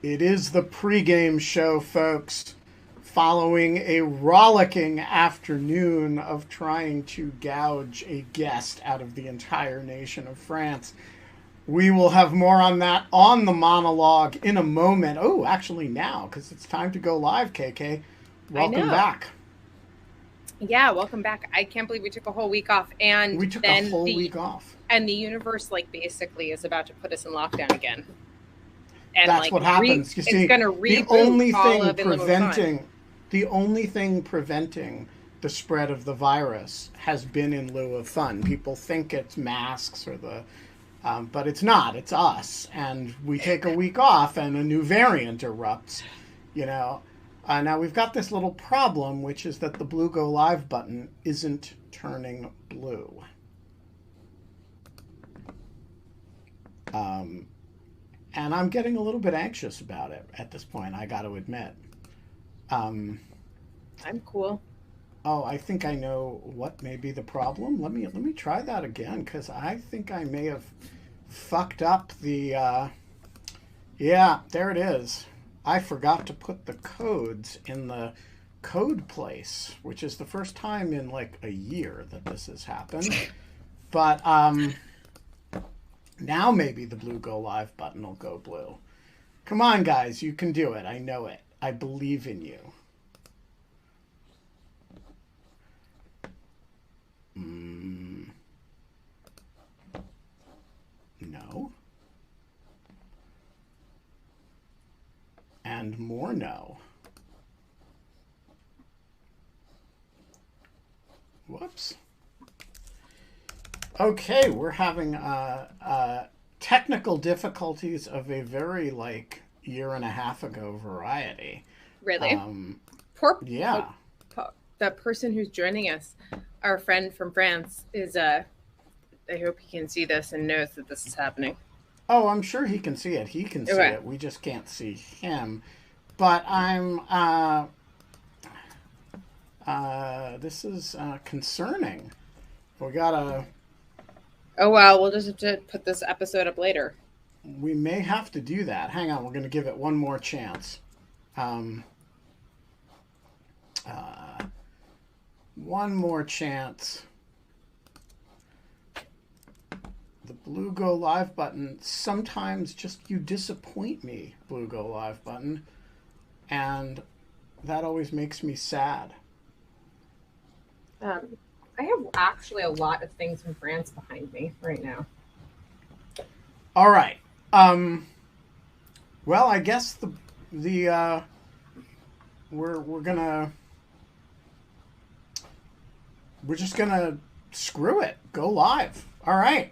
It is the pregame show, folks, following a rollicking afternoon of trying to gouge a guest out of the entire nation of France. We will have more on that on the monologue in a moment. Oh, actually now, because it's time to go live, KK. Welcome back. Yeah, welcome back. I can't believe we took a whole week off, and We took then a whole week off. And the universe, basically is about to put us in lockdown again. And that's what happens. You see, it's going to reboot all of the only thing preventing the spread of the virus has been in lieu of fun. People think it's masks or but it's not. It's us, and we take a week off, and a new variant erupts. Now we've got this little problem, which is that the blue go live button isn't turning blue. And I'm getting a little bit anxious about it at this point, I got to admit. I'm cool. Oh, I think I know what may be the problem. Let me try that again, because I think I may have fucked up the... Yeah, there it is. I forgot to put the codes in the code place, which is the first time in a year that this has happened. But now maybe the blue go live button will go blue. Come on, guys, you can do it. I know it. I believe in you. No. And more no. Whoops. Okay, we're having technical difficulties of a very year and a half ago variety. Really? Yeah. The person who's joining us, our friend from France, is I hope he can see this and knows that this is happening. Oh, I'm sure he can see it. He can see it. We just can't see him. But this is concerning. We gotta... Oh, well, we'll just have to put this episode up later. We may have to do that. Hang on, we're going to give it one more chance. One more chance. The blue go live button, sometimes you disappoint me, blue go live button. And that always makes me sad. I have actually a lot of things from France behind me right now. All right. Well, I guess we're just gonna screw it. Go live. All right.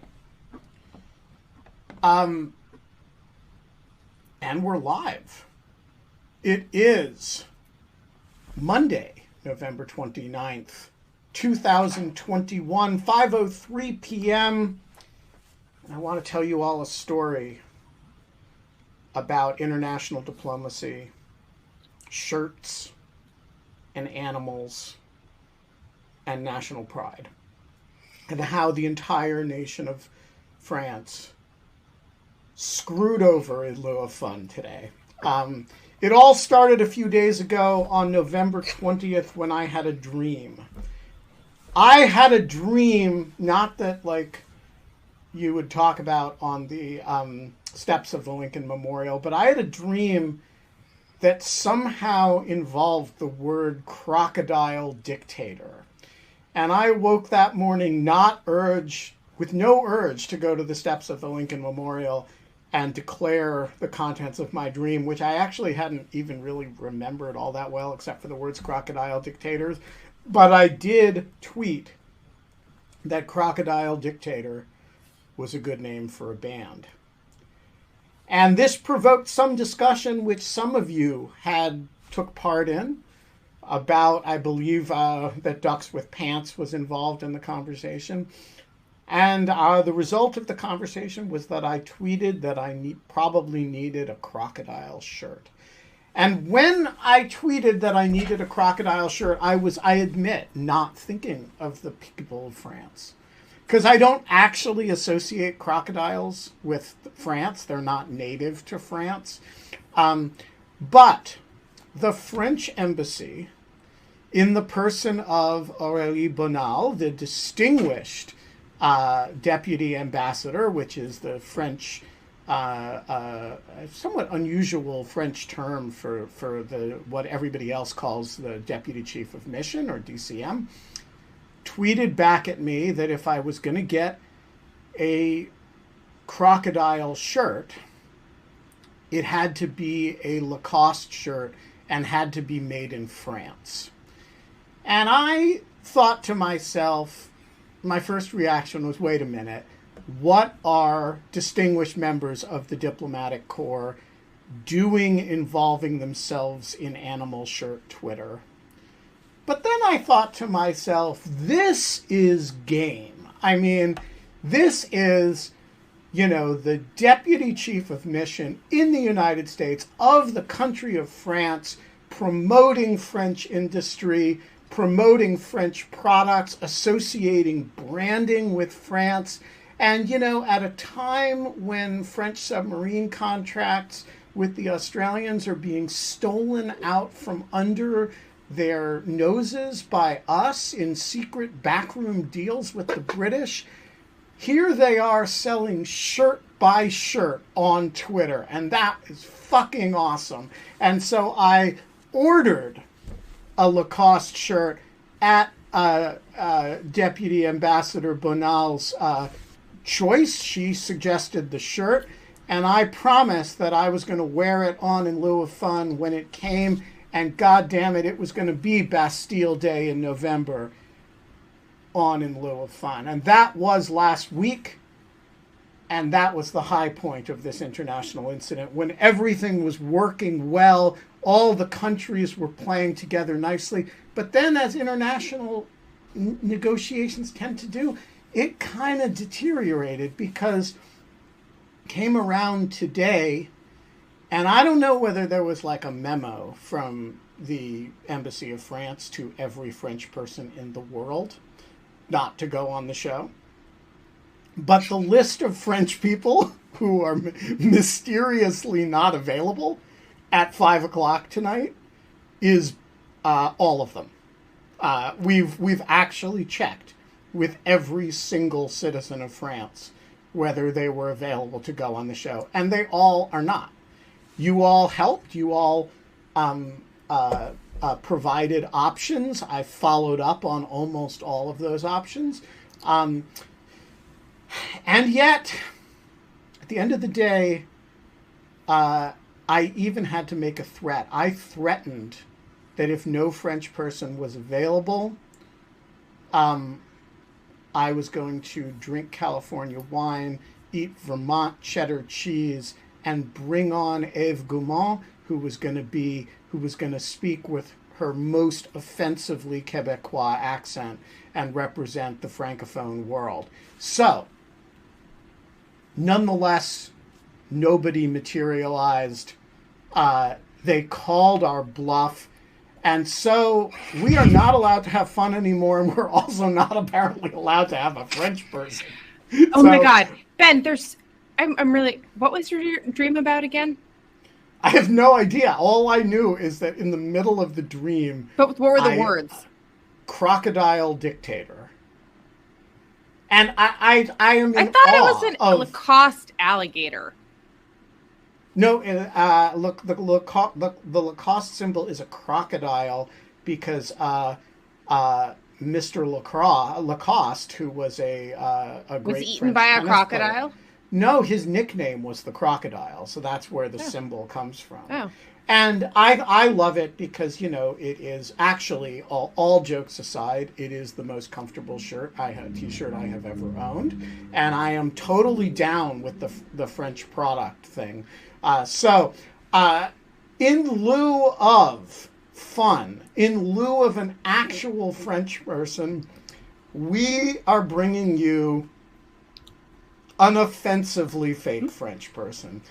And we're live. It is Monday, November 29th. 2021, 5:03 p.m. And I want to tell you all a story about international diplomacy, shirts, and animals, and national pride, and how the entire nation of France screwed over in lieu of fun today. It all started a few days ago on November 20th when I had a dream. I had a dream, not that you would talk about on the steps of the Lincoln Memorial, but I had a dream that somehow involved the word crocodile dictator. And I woke that morning with no urge to go to the steps of the Lincoln Memorial and declare the contents of my dream, which I actually hadn't even really remembered all that well, except for the words crocodile dictators. But I did tweet that Crocodile Dictator was a good name for a band. And this provoked some discussion, which some of you took part in, about, I believe, that Ducks with Pants was involved in the conversation. And the result of the conversation was that I tweeted that I probably needed a crocodile shirt. And when I tweeted that I needed a crocodile shirt, I admit, not thinking of the people of France. Because I don't actually associate crocodiles with France. They're not native to France. But the French embassy, in the person of Aurélie Bonal, the distinguished deputy ambassador, which is the French, somewhat unusual French term for the what everybody else calls the deputy chief of mission, or DCM, tweeted back at me that if I was going to get a crocodile shirt, it had to be a Lacoste shirt and had to be made in France. And I thought to myself, my first reaction was, wait a minute, what are distinguished members of the diplomatic corps doing involving themselves in animal shirt Twitter? But then I thought to myself, this is game. I mean, this is, you know, the deputy chief of mission in the United States of the country of France, promoting French industry, promoting French products, associating branding with France. And, you know, at a time when French submarine contracts with the Australians are being stolen out from under their noses by us in secret backroom deals with the British, here they are selling shirt by shirt on Twitter, and that is fucking awesome. And so I ordered a Lacoste shirt at Deputy Ambassador Bonal's choice. She suggested the shirt, and I promised that I was going to wear it on in lieu of fun when it came, and god damn it, it was going to be Bastille Day in November on in lieu of fun. And that was last week, and that was the high point of this international incident, when everything was working well, all the countries were playing together nicely. But then, as international negotiations tend to do, it kind of deteriorated, because came around today, and I don't know whether there was like a memo from the Embassy of France to every French person in the world not to go on the show. But the list of French people who are mysteriously not available at 5 o'clock tonight is all of them. We've actually checked with every single citizen of France whether they were available to go on the show, and they all are not. You all helped. You all provided options. I followed up on almost all of those options. And yet, at the end of the day, I even had to make a threat. I threatened that if no French person was available, I was going to drink California wine, eat Vermont cheddar cheese, and bring on Eve Goumont, who was going to speak with her most offensively Quebecois accent and represent the Francophone world. So, nonetheless, nobody materialized. They called our bluff. And so we are not allowed to have fun anymore, and we're also not apparently allowed to have a French person. Oh my God, Ben, I'm really, what was your dream about again? I have no idea. All I knew is that in the middle of the dream... But what were the words? Crocodile dictator. And I am in I thought awe it was an Lacoste alligator. No, look, the Lacoste symbol is a crocodile because Mr. Lacoste, who was a great was eaten French by a tennis crocodile. player, no, his nickname was the crocodile, so that's where the symbol comes from. Oh. And I love it because, you know, it is actually, all jokes aside, it is the most comfortable t-shirt I have ever owned, and I am totally down with the French product thing. So, in lieu of fun, in lieu of an actual French person, we are bringing you an offensively fake French person.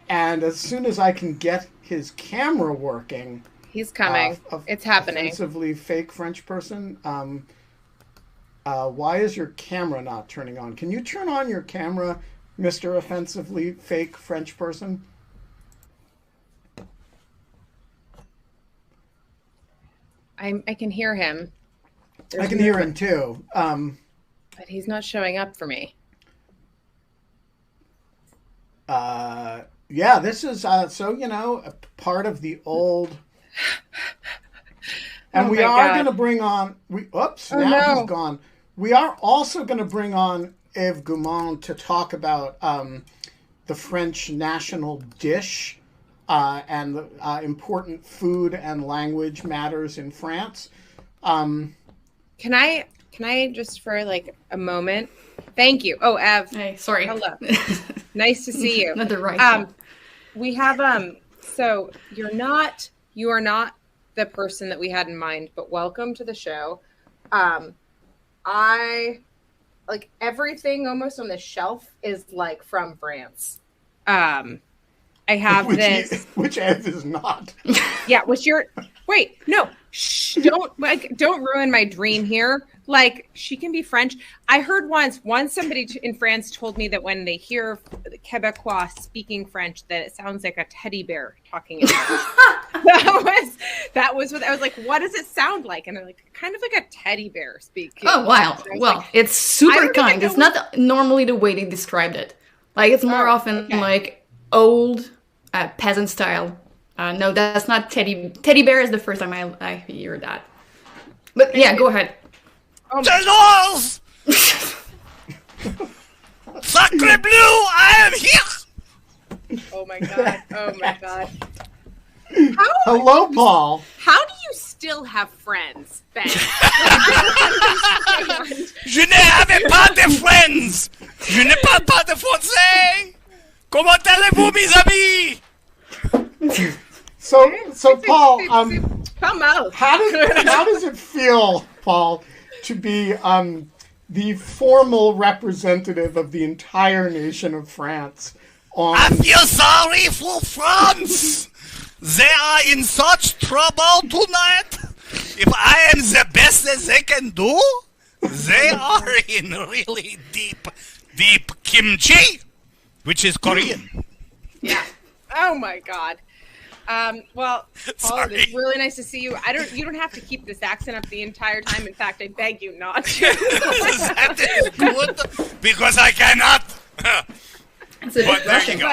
And as soon as I can get his camera working... He's coming. It's happening. Offensively fake French person. Why is your camera not turning on? Can you turn on your camera, Mr. Offensively Fake French person? I can hear him. I can hear him too. But he's not showing up for me. Yeah, this is a part of the old. And we are going to bring on. He's gone. We are also going to bring on Eve Goumont to talk about the French national dish and the important food and language matters in France. Can I just for like a moment? Thank you. Oh, Ev. Hey, sorry. Hello. Nice to see you. Not the right. We have so you are not the person that we had in mind, but welcome to the show. I like everything almost on the shelf is like from France. I have which Ed is not. Yeah, wait, no, shh, don't ruin my dream here. Like, she can be French. I heard once somebody in France told me that when they hear Quebecois speaking French, that it sounds like a teddy bear talking in French. that was what I was like, what does it sound like? And they're like, kind of like a teddy bear speaking. Oh, wow. Well, like, it's super kind. It's not normally the way they described it. Like, it's more often like old peasant style. No, that's not teddy bear is the first time I hear that. But yeah, go ahead. Generals! Sacre bleu, I am here! Oh my god. Hello, Paul. How do you still have friends, Ben? Je n'avais pas de friends! Je ne parle pas de français! Comment allez-vous, mes amis? So Paul, come out. How does it feel, Paul, to be the formal representative of the entire nation of France? I feel sorry for France. They are in such trouble tonight. If I am the best that they can do, they are in really deep kimchi, which is Korean. Yeah. Oh my God. Well, Paul, it's really nice to see you. You don't have to keep this accent up the entire time. In fact, I beg you not to. That is good because I cannot. But there you go.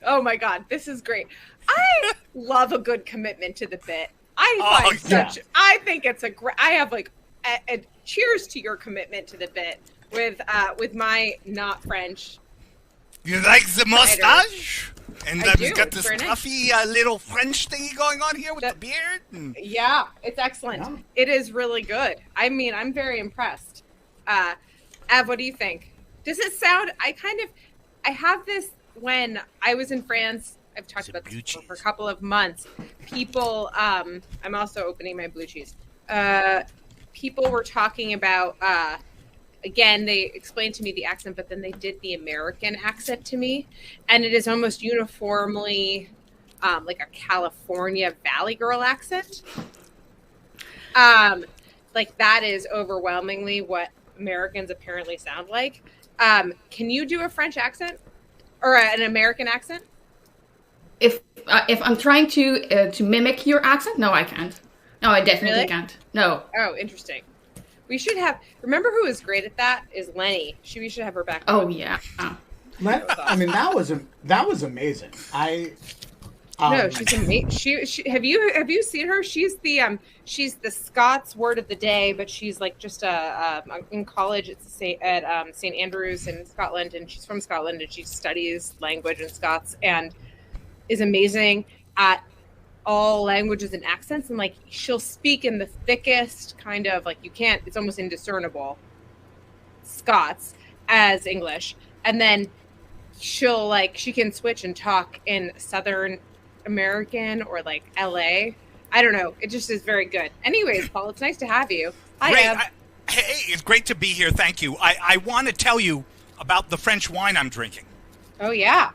Oh my God, this is great. I love a good commitment to the bit. I think it's a great. I have like a cheers to your commitment to the bit with my not French. You like the mustache? And I've got this puffy little French thingy going on here with the beard. Yeah, it's excellent. Yeah. It is really good. I mean, I'm very impressed. Av, what do you think? Does it sound? I have this when I was in France. I've talked about this for a couple of months. People, I'm also opening my blue cheese. People were talking about. Again, they explained to me the accent, but then they did the American accent to me. And it is almost uniformly like a California Valley Girl accent. Like that is overwhelmingly what Americans apparently sound like. Can you do a French accent or an American accent? If I'm trying to mimic your accent, no, I can't. No, I definitely can't. No. Oh, interesting. We should have. Remember who is great at that is Lenny. We should have her back. Oh yeah. I mean that was amazing. No, she's amazing. She have you seen her? She's the Scots word of the day, but she's like just in college at St Andrews in Scotland, and she's from Scotland and she studies language in Scots and is amazing at all languages and accents, and like she'll speak in the thickest kind of like it's almost indiscernible Scots as English, and then she can switch and talk in Southern American or like LA. I don't know, it just is very good. Anyways, Paul, it's nice to have you. Hey, it's great to be here. Thank you. I want to tell you about the French wine I'm drinking. Oh yeah,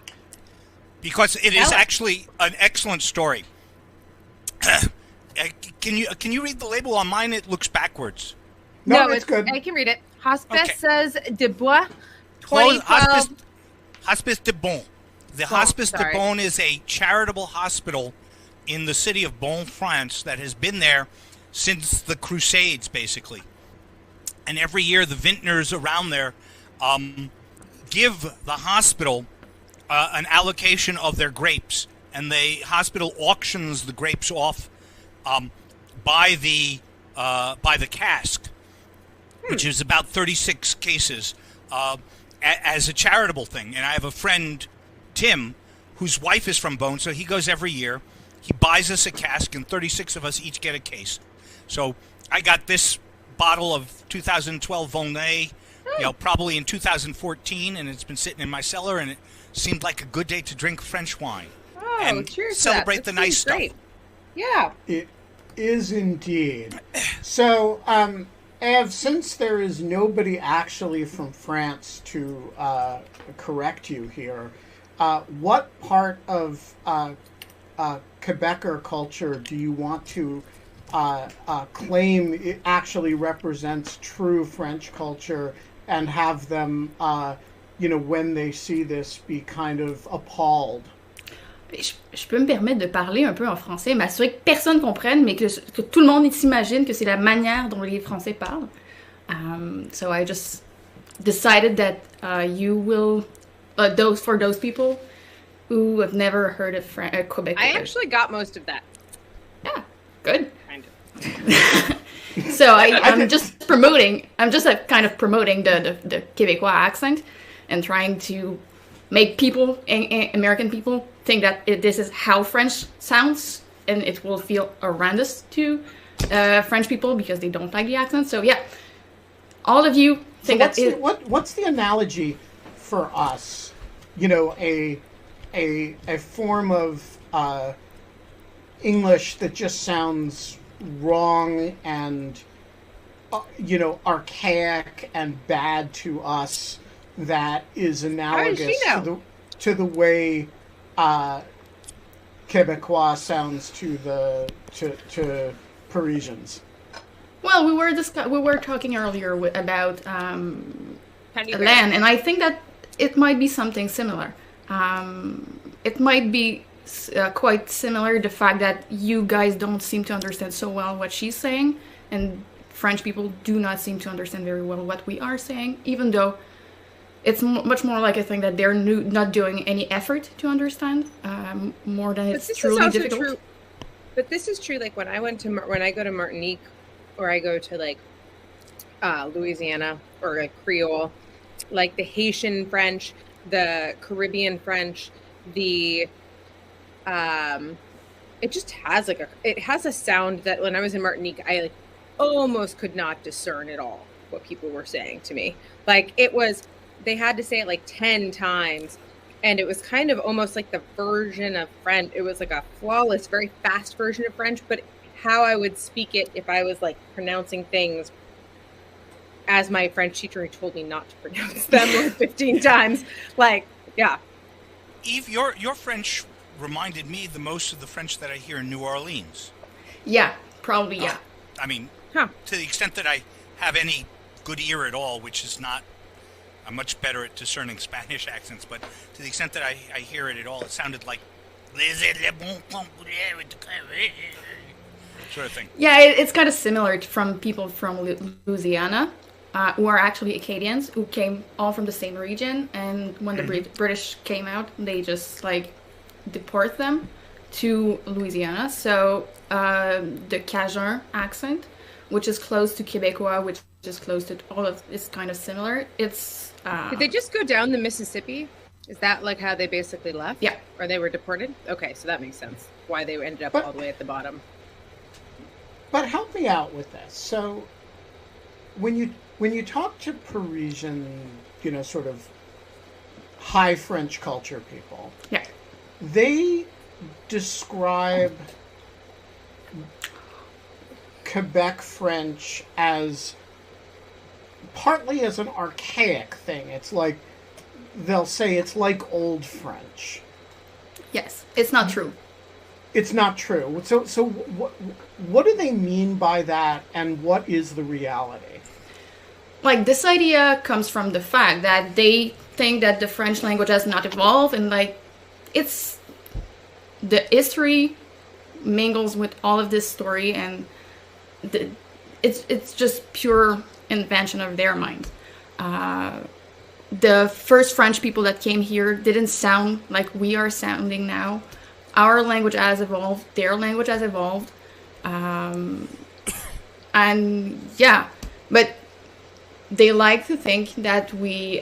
because it is actually an excellent story. Can you read the label on mine? It looks backwards. No, it's good. I can read it. Hospices de Bois, 2012. Hospice de Bon. The Hospice de Bon is a charitable hospital in the city of Bon, France, that has been there since the Crusades, basically. And every year the vintners around there give the hospital an allocation of their grapes, and the hospital auctions the grapes off by the cask, which is about 36 cases, as a charitable thing. And I have a friend, Tim, whose wife is from Beaune, so he goes every year. He buys us a cask, and 36 of us each get a case. So I got this bottle of 2012 Volnay, probably in 2014, and it's been sitting in my cellar, and it seemed like a good day to drink French wine and cheers celebrate the nice stuff. Great. Yeah. It is indeed. So, Ev, since there is nobody actually from France to correct you here, what part of Quebecer culture do you want to claim it actually represents true French culture, and have them, when they see this, be kind of appalled? Je peux me permettre de parler un peu en français, m'assurer que personne comprenne, mais que tout le monde s'imagine que c'est la manière dont les Français parlent. So I just decided that you will, for those people who have never heard of Quebec. I actually got most of that. Yeah, good. Kind of. So I'm just promoting the Québécois accent and trying to make people, American people, think that this is how French sounds, and it will feel horrendous to French people because they don't like the accent. So yeah, all of you think what's the analogy for us? A form of English that just sounds wrong and archaic and bad to us, that is analogous to the way Québécois sounds to Parisians. Well, we were talking earlier about Alain, and I think that it might be something similar. It might be quite similar, the fact that you guys don't seem to understand so well what she's saying, and French people do not seem to understand very well what we are saying, even though it's much more like a thing that they're not doing any effort to understand, more than it's truly difficult. True. But this is true. Like when I go to Martinique, or I go to like Louisiana, or like Creole, like the Haitian French, the Caribbean French, it just has it has a sound that when I was in Martinique, I almost could not discern at all what people were saying to me. Like they had to say it 10 times, and it was kind of almost like the version of French. It was like a flawless, very fast version of French, but how I would speak it if I was pronouncing things as my French teacher told me not to pronounce them 15 times. Yeah. Eve, your French reminded me the most of the French that I hear in New Orleans. Yeah, probably, yeah. I mean, to the extent that I have any good ear at all, which is not, I'm much better at discerning Spanish accents, but to the extent that I hear it at all, it sounded like sort of thing. Yeah, it's kind of similar from people from Louisiana, who are actually Acadians, who came all from the same region, and when the British came out, they just deport them to Louisiana. So the Cajun accent, which is close to Québécois, which is close to all of, it's kind of similar. It's did they just go down the Mississippi? Is that how they basically left? Yeah. Or they were deported? Okay, so that makes sense. Why they ended up all the way at the bottom. But help me out with this. So when you talk to Parisian, sort of high French culture people, yeah, they describe Quebec French as partly as an archaic thing. It's they'll say it's like old French. Yes, it's not true. It's not true. So what do they mean by that, and what is the reality? This idea comes from the fact that they think that the French language has not evolved, and it's the history mingles with all of this story, and it's just pure invention of their mind. The first French people that came here didn't sound like we are sounding now. Our language has evolved. Their language has evolved. And yeah, but they like to think that we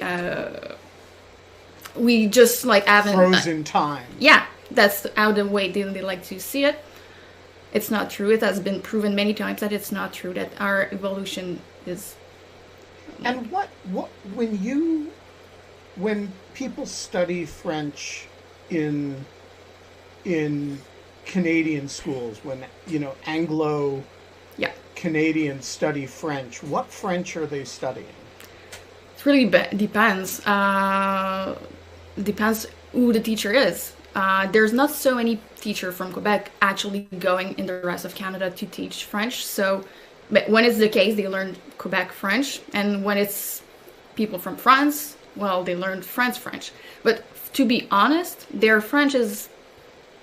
just like haven't frozen time. Yeah, that's how the way they like to see it. It's not true. It has been proven many times that it's not true, that our evolution is. And what when people study French in Canadian schools, when Anglo Canadians study French, what French are they studying? It really depends. Depends who the teacher is. There's not so many teachers from Quebec actually going in the rest of Canada to teach French. So but when it's the case, they learn Quebec French. And when it's people from France, well, they learn French. But to be honest, their French's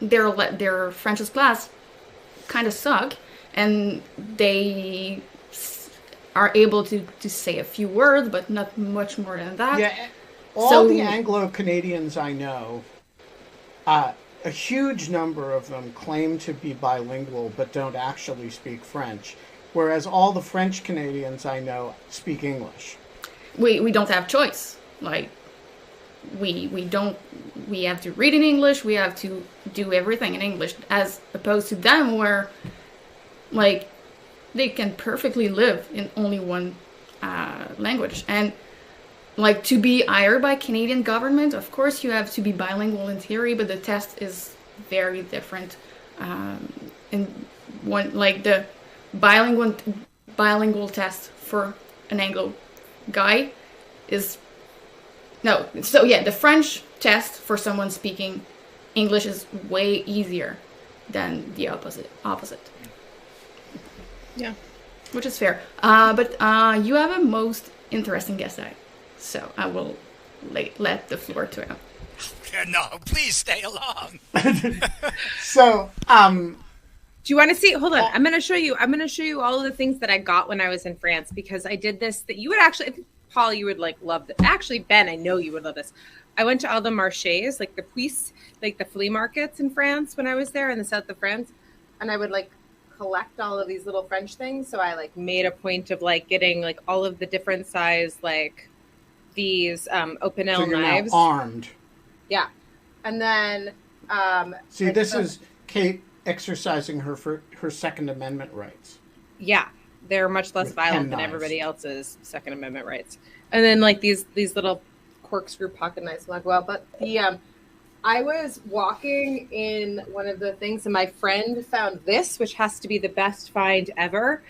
class kind of suck. And they are able to say a few words, but not much more than that. Yeah, all the Anglo-Canadians I know, a huge number of them claim to be bilingual, but don't actually speak French. Whereas all the French Canadians I know speak English. We don't have choice. Like, we have to read in English, we have to do everything in English, as opposed to them where, like, they can perfectly live in only one language. And, like, to be hired by Canadian government, of course you have to be bilingual in theory, but the test is very different. In one, like, the bilingual test for an Anglo guy is no. So yeah, the French test for someone speaking English is way easier than the opposite. Yeah, which is fair. But you have a most interesting guest eye, so I will let the floor to him. No, please stay along. So, do you want to see? Hold on. I'm going to show you all of the things that I got when I was in France, because I did this that you would actually, I think, Paul, you would like love this. Actually, Ben, I know you would love this. I went to all the marchés, like the puisse, like the flea markets in France when I was there in the south of France, and I would like collect all of these little French things. So I like made a point of like getting like all of the different size, like these Opinel so you're knives. Now armed. Yeah, and then see, this is Kate exercising her Second Amendment rights. Yeah, they're much less violent than everybody else's Second Amendment rights. And then like these little corkscrew pocket knives like well, but the I was walking in one of the things and my friend found this, which has to be the best find ever.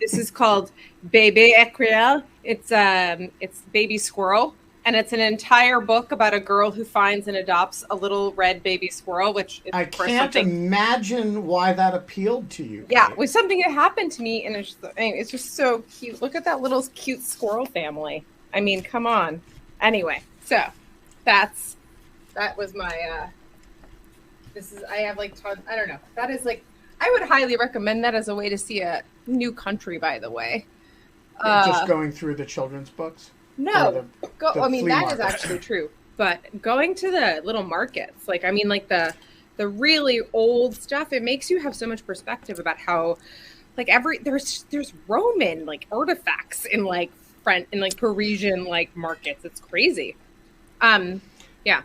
This is called Bébé Écriel. It's baby squirrel. And it's an entire book about a girl who finds and adopts a little red baby squirrel, which is, I can't imagine why that appealed to you. Yeah, it was something that happened to me, and it's just so cute. Look at that little cute squirrel family. I mean, come on. Anyway, so that was my. I have like tons. I don't know. That is like I would highly recommend that as a way to see a new country. By the way, just going through the children's books. No, I mean that is actually true. But going to the little markets, like I mean, like the really old stuff, it makes you have so much perspective about how, like there's Roman like artifacts in like Parisian like markets. It's crazy. Yeah.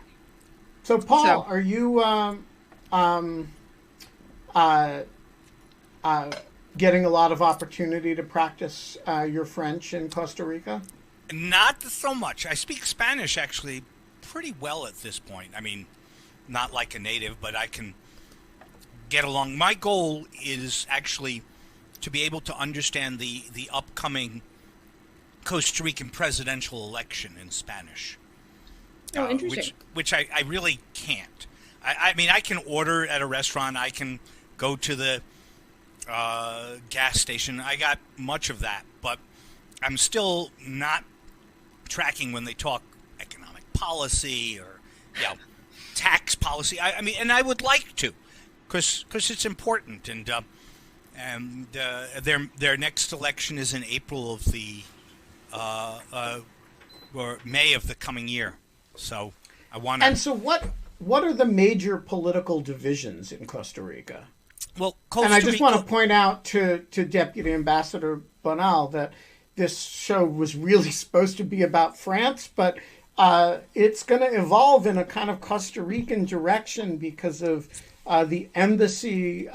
So Paul, are you getting a lot of opportunity to practice your French in Costa Rica? Not so much. I speak Spanish actually pretty well at this point. I mean, not like a native, but I can get along. My goal is actually to be able to understand the upcoming Costa Rican presidential election in Spanish. Oh, interesting. Which I really can't. I mean, I can order at a restaurant. I can go to the gas station. I got much of that, but I'm still not tracking when they talk economic policy or tax policy. I mean, and I would like to, because it's important, and And their next election is in April of the or May of the coming year. So I want to. And so what are the major political divisions in Costa Rica? Well, and I just want to point out to Deputy Ambassador Bonal that this show was really supposed to be about France, but it's going to evolve in a kind of Costa Rican direction because of the embassy,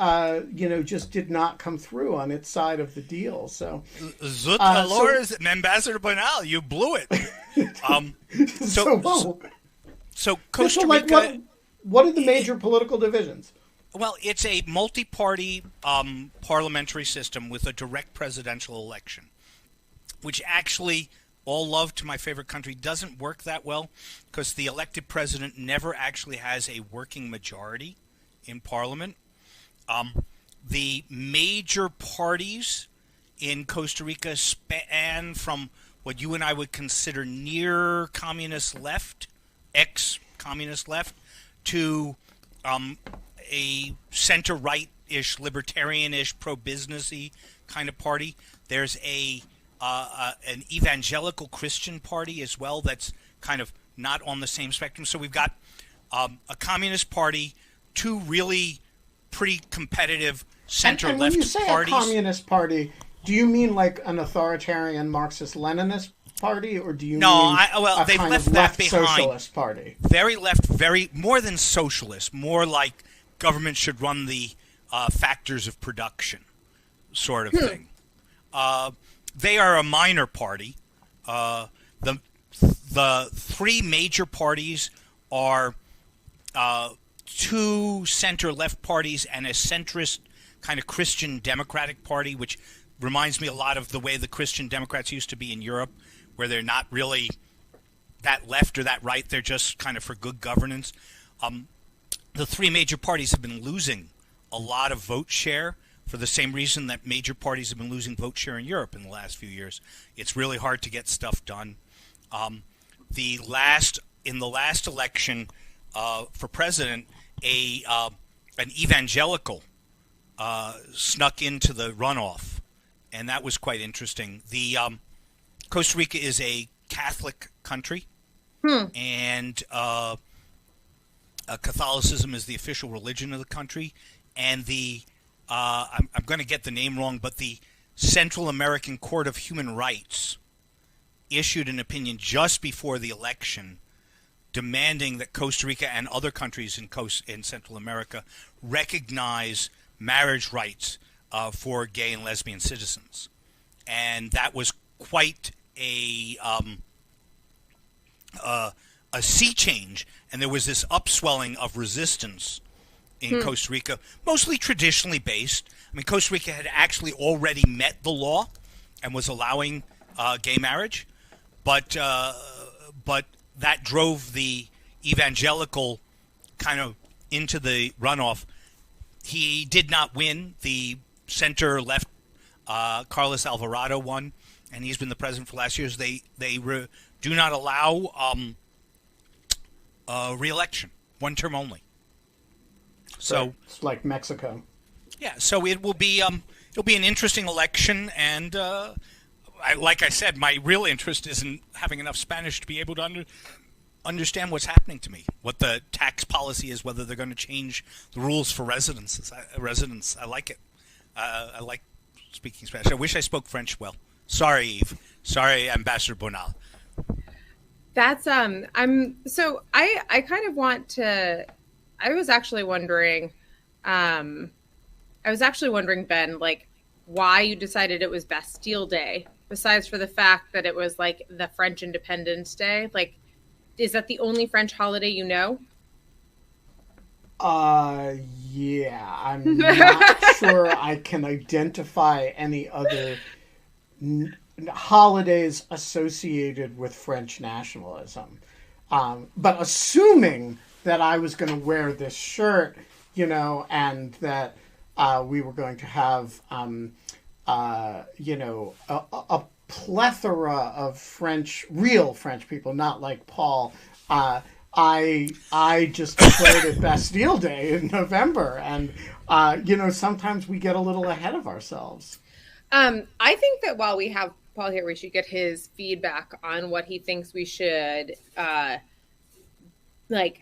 just did not come through on its side of the deal. So, Ambassador Bonal, you blew it. So Costa Rica. Like what are the major political divisions? Well, it's a multi-party parliamentary system with a direct presidential election, which actually, all love to my favorite country, doesn't work that well because the elected president never actually has a working majority in parliament. The major parties in Costa Rica span from what you and I would consider near communist left, ex-communist left, to a center-right-ish, libertarian-ish, pro-businessy kind of party. There's an evangelical Christian party as well that's kind of not on the same spectrum. So we've got a communist party, two really pretty competitive center-left parties. And when you say a communist party, do you mean like an authoritarian Marxist-Leninist party, or do you mean a they've kind left of left that behind. socialist party? Very left, more than socialist, more like government should run the factors of production sort of thing. They are a minor party. The three major parties are two center-left parties and a centrist kind of Christian Democratic Party, which reminds me a lot of the way the Christian Democrats used to be in Europe, where they're not really that left or that right. They're just kind of for good governance. The three major parties have been losing a lot of vote share for the same reason that major parties have been losing vote share in Europe in the last few years. It's really hard to get stuff done. In the last election for president, an evangelical snuck into the runoff, and that was quite interesting. The Costa Rica is a Catholic country, and Catholicism is the official religion of the country, and I'm going to get the name wrong, but the Central American Court of Human Rights issued an opinion just before the election demanding that Costa Rica and other countries in Central America recognize marriage rights for gay and lesbian citizens. And that was quite a sea change, and there was this upswelling of resistance in Costa Rica, mostly traditionally based. I mean, Costa Rica had actually already met the law and was allowing gay marriage, but that drove the evangelical kind of into the runoff. He did not win. The center-left Carlos Alvarado won, and he's been the president for last years. They do not allow re-election, one term only. So it's like Mexico. Yeah, so it'll be an interesting election, and like I said, my real interest is in having enough Spanish to be able to understand what's happening to me, what the tax policy is, whether they're going to change the rules for residents. I like it. I like speaking Spanish. I wish I spoke French well. Sorry, Eve. Sorry, Ambassador Bonal. That's I kind of want to. I was actually wondering, Ben, like, why you decided it was Bastille Day, besides for the fact that it was like the French Independence Day. Like, is that the only French holiday you know? Yeah, I'm not sure I can identify any other holidays associated with French nationalism. But assuming that I was going to wear this shirt, and that we were going to have, a plethora of real French people, not like Paul, I just declared it Bastille Day in November, and sometimes we get a little ahead of ourselves. I think that while we have Paul here, we should get his feedback on what he thinks we should, there's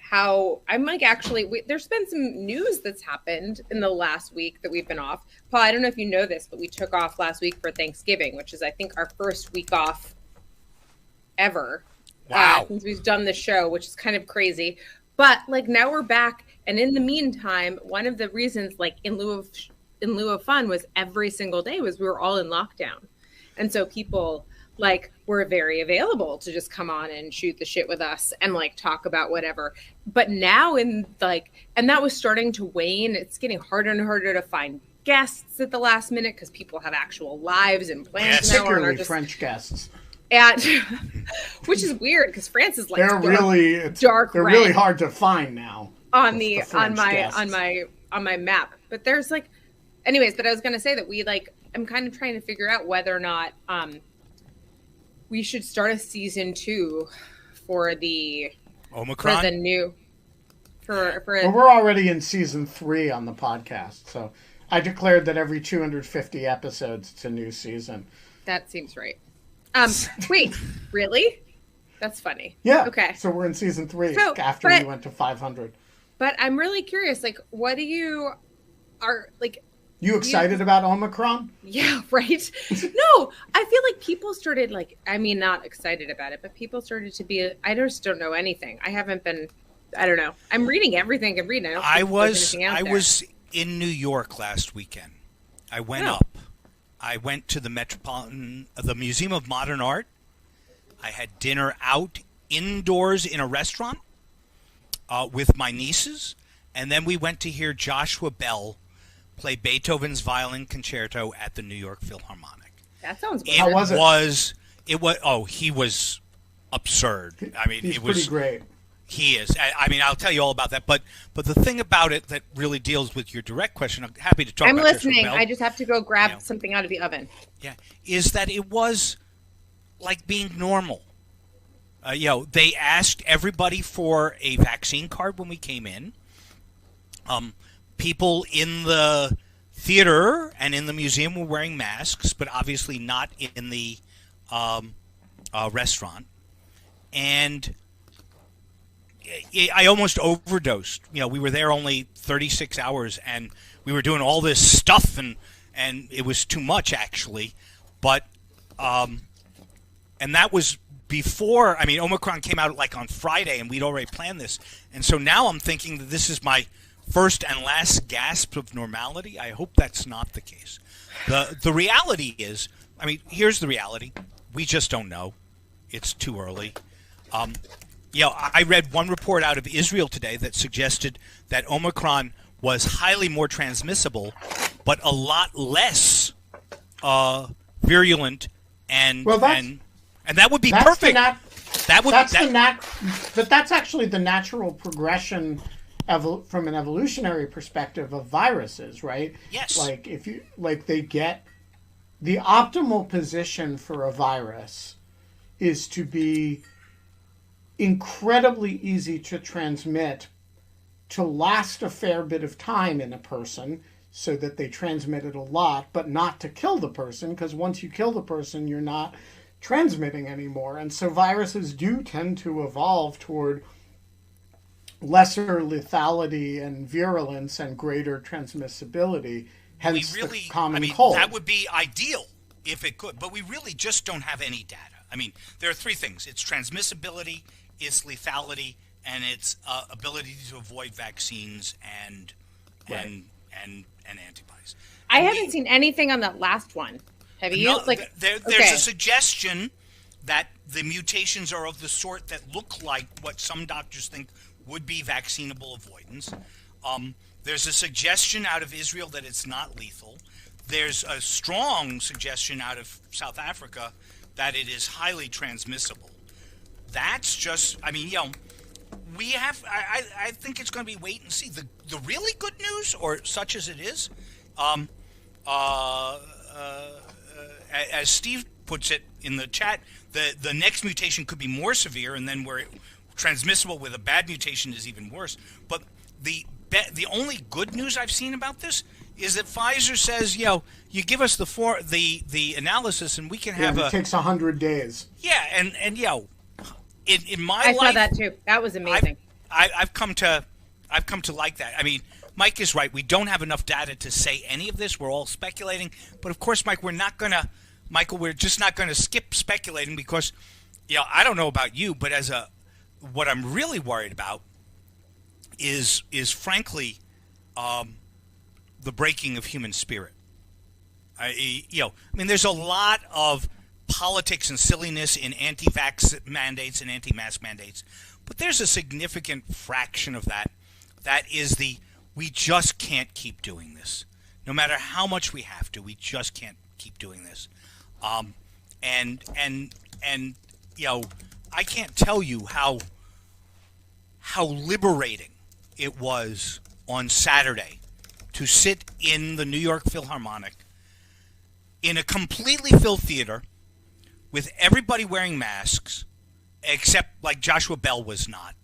been some news that's happened in the last week that we've been off. Paul, I don't know if you know this, but we took off last week for Thanksgiving, which is, I think, our first week off ever. Wow. Since we've done the show, which is kind of crazy. But now we're back. And in the meantime, one of the reasons, in lieu of fun, was every single day was we were all in lockdown. And so people were very available to just come on and shoot the shit with us and talk about whatever. But now and that was starting to wane. It's getting harder and harder to find guests at the last minute because people have actual lives and plans now. Particularly French guests. And which is weird because France is they're dark they're red really hard to find now on my map. But there's anyways, but I was gonna say that I'm kind of trying to figure out whether or not we should start a season 2 for the Omicron. For the new well, we're already in season 3 on the podcast, so I declared that every 250 episodes it's a new season. That seems right. Wait, really? That's funny. Yeah. Okay. So we're in season 3 after we went to 500. But I'm really curious, what do you are You excited about Omicron? Yeah, right. No, I feel like people started not excited about it, but people started to be. I just don't know anything. I haven't been. I don't know. I'm reading everything I'm reading. I was in New York last weekend. I went up. I went to the Museum of Modern Art. I had dinner out indoors in a restaurant with my nieces, and then we went to hear Joshua Bell play Beethoven's Violin Concerto at the New York Philharmonic. That sounds weird. How was it? He was absurd. I mean, He's it was pretty great. He is. I mean, I'll tell you all about that. But the thing about it that really deals with your direct question, I'm happy to talk about. I'm listening. I just have to go grab something out of the oven. Yeah, is that it was like being normal. They asked everybody for a vaccine card when we came in. People in the theater and in the museum were wearing masks, but obviously not in the restaurant. And I almost overdosed. We were there only 36 hours, and we were doing all this stuff, and it was too much, actually. But and that was before. I mean, Omicron came out on Friday, and we'd already planned this. And so now I'm thinking that this is my first and last gasp of normality. I hope that's not the case. The reality is, I mean, here's the reality. We just don't know. It's too early. I read one report out of Israel today that suggested that Omicron was highly more transmissible, but a lot less virulent, and that would be perfect. But that's actually the natural progression from an evolutionary perspective of viruses, right? Yes. They get the optimal position for a virus is to be incredibly easy to transmit, to last a fair bit of time in a person so that they transmit it a lot, but not to kill the person, because once you kill the person, you're not transmitting anymore. And so viruses do tend to evolve toward lesser lethality and virulence and greater transmissibility, hence the common cold. That would be ideal if it could, but we really just don't have any data. I mean, there are 3 things. It's transmissibility, it's lethality, and it's ability to avoid vaccines and antibodies. I haven't seen anything on that last one. Have you? No, there's a suggestion that the mutations are of the sort that look like what some doctors think would be vaccinable avoidance. There's a suggestion out of Israel that it's not lethal. There's a strong suggestion out of South Africa that it is highly transmissible. That's just, we have, I think it's going to be wait and see. The really good news, or such as it is, as Steve puts it in the chat, the next mutation could be more severe, and then we're transmissible with a bad mutation is even worse. But the only good news I've seen about this is that Pfizer says, you give us the analysis and we can have it takes 100 days. Yeah, and in my I life, saw that too. That was amazing. I've come to like that. I mean, Mike is right. We don't have enough data to say any of this. We're all speculating. But of course, Mike, we're just not gonna skip speculating because, I don't know about you, but what I'm really worried about is frankly, the breaking of human spirit. There's a lot of politics and silliness in anti-vax mandates and anti-mask mandates, but there's a significant fraction of that is we just can't keep doing this. No matter how much we have to, we just can't keep doing this. And I can't tell you how liberating it was on Saturday to sit in the New York Philharmonic in a completely filled theater with everybody wearing masks, except like Joshua Bell was not.